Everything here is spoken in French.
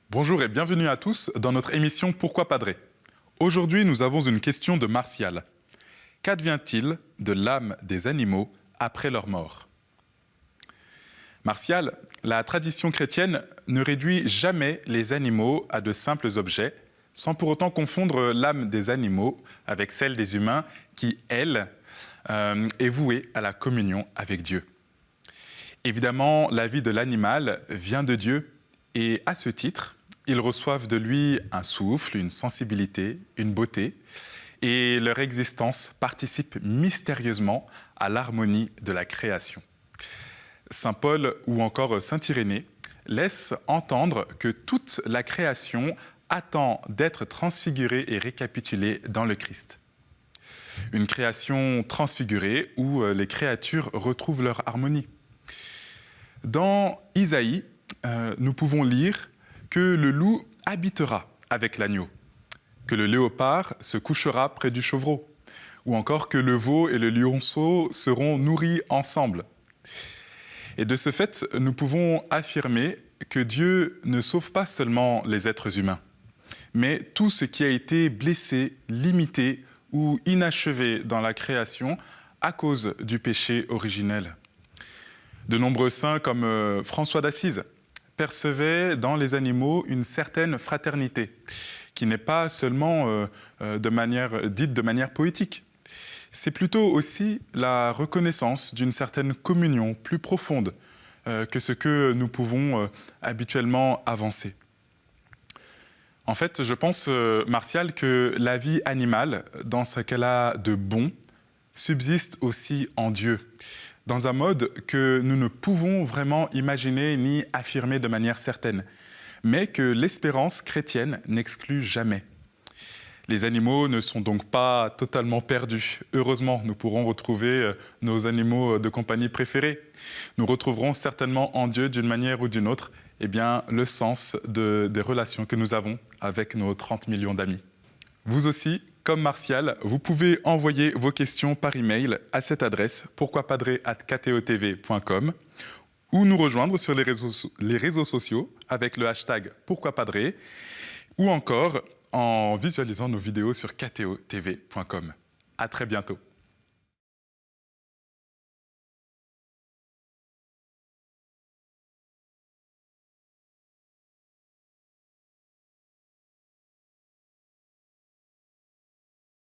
Bonjour et bienvenue à tous dans notre émission Pourquoi Padré. Aujourd'hui, nous avons une question de Martial. Qu'advient-il de l'âme des animaux après leur mort? Martial, la tradition chrétienne ne réduit jamais les animaux à de simples objets, sans pour autant confondre l'âme des animaux avec celle des humains qui, elle, est vouée à la communion avec Dieu. Évidemment, la vie de l'animal vient de Dieu et à ce titre, ils reçoivent de lui un souffle, une sensibilité, une beauté, et leur existence participe mystérieusement à l'harmonie de la création. Saint Paul ou encore Saint Irénée laissent entendre que toute la création attend d'être transfigurée et récapitulée dans le Christ. Une création transfigurée où les créatures retrouvent leur harmonie. Dans Isaïe, nous pouvons lire que le loup habitera avec l'agneau, que le léopard se couchera près du chevreau, ou encore que le veau et le lionceau seront nourris ensemble. Et de ce fait, nous pouvons affirmer que Dieu ne sauve pas seulement les êtres humains, mais tout ce qui a été blessé, limité ou inachevé dans la création à cause du péché originel. De nombreux saints comme François d'Assise percevaient dans les animaux une certaine fraternité, qui n'est pas seulement dite de manière poétique. C'est plutôt aussi la reconnaissance d'une certaine communion plus profonde que ce que nous pouvons habituellement avancer. En fait, je pense, Martial, que la vie animale, dans ce qu'elle a de bon, subsiste aussi en Dieu, dans un mode que nous ne pouvons vraiment imaginer ni affirmer de manière certaine, mais que l'espérance chrétienne n'exclut jamais. Les animaux ne sont donc pas totalement perdus. Heureusement, nous pourrons retrouver nos animaux de compagnie préférés. Nous retrouverons certainement en Dieu, d'une manière ou d'une autre, le sens des relations que nous avons avec nos 30 millions d'amis. Vous aussi, comme Martial, vous pouvez envoyer vos questions par email à cette adresse pourquoipadré@ktotv.com ou nous rejoindre sur les réseaux sociaux avec le hashtag pourquoipadré ou encore en visualisant nos vidéos sur ktotv.com. À très bientôt.